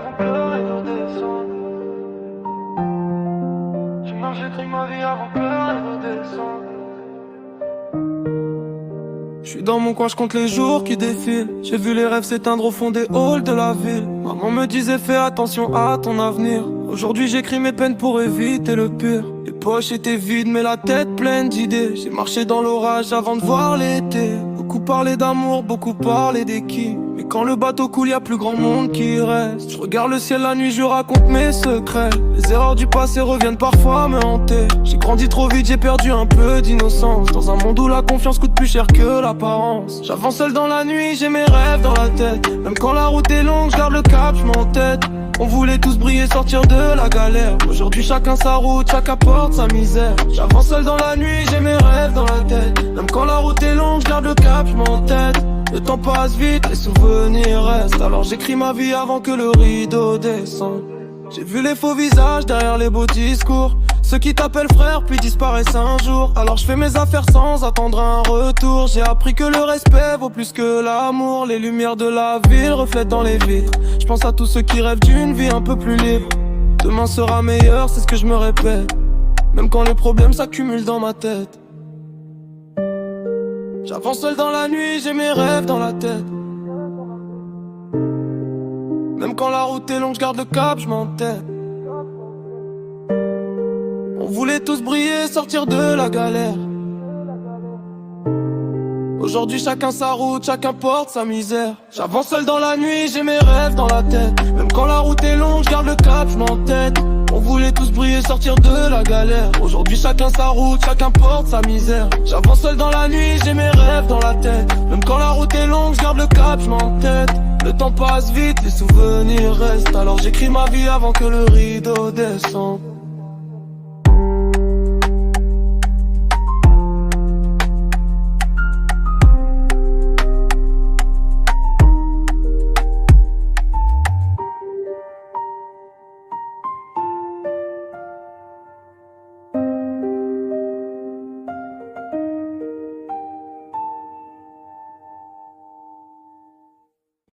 avant que le rideau descende. J'écris ma vie avant que le rideau descende. Je suis dans mon coin, je compte les jours qui défilent. J'ai vu les rêves s'éteindre au fond des halls de la ville. Maman me disait fais attention à ton avenir. Aujourd'hui j'écris mes peines pour éviter le pire. Les poches étaient vides mais la tête pleine d'idées. J'ai marché dans l'orage avant de voir l'été. Beaucoup parlaient d'amour, beaucoup parlaient des qui. Mais quand le bateau coule y a plus grand monde qui reste. Je regarde le ciel la nuit, je raconte mes secrets. Les erreurs du passé reviennent parfois me hanter. J'ai grandi trop vite, j'ai perdu un peu d'innocence. Dans un monde où la confiance coûte plus cher que l'apparence. J'avance seul dans la nuit, j'ai mes rêves dans la tête. Même quand la route est longue, je garde le cap, je m'entête. On voulait tous briller, sortir de la galère. Aujourd'hui chacun sa route, chacun porte sa misère. J'avance seul dans la nuit, j'ai mes rêves dans la tête. Même quand la route est longue, je garde le cap, je m'entête. Le temps passe vite, les souvenirs restent. Alors j'écris ma vie avant que le rideau descende. J'ai vu les faux visages derrière les beaux discours. Ceux qui t'appellent frère puis disparaissent un jour. Alors je fais mes affaires sans attendre un retour. J'ai appris que le respect vaut plus que l'amour. Les lumières de la ville reflètent dans les vitres. Je pense à tous ceux qui rêvent d'une vie un peu plus libre. Demain sera meilleur, c'est ce que je me répète. Même quand les problèmes s'accumulent dans ma tête. J'avance seul dans la nuit, j'ai mes rêves dans la tête. Même quand la route est longue, je garde le cap, je m'entête. On voulait tous briller, sortir de la galère. Aujourd'hui chacun sa route, chacun porte sa misère. J'avance seul dans la nuit, j'ai mes rêves dans la tête. Même quand la route est longue, je garde le cap, je m'entête. On voulait tous briller, sortir de la galère. Aujourd'hui chacun sa route, chacun porte sa misère. J'avance seul dans la nuit, j'ai mes rêves dans la tête. Même quand la route est longue, je garde le cap, je m'entête. Le temps passe vite, les souvenirs restent. Alors j'écris ma vie avant que le rideau descende.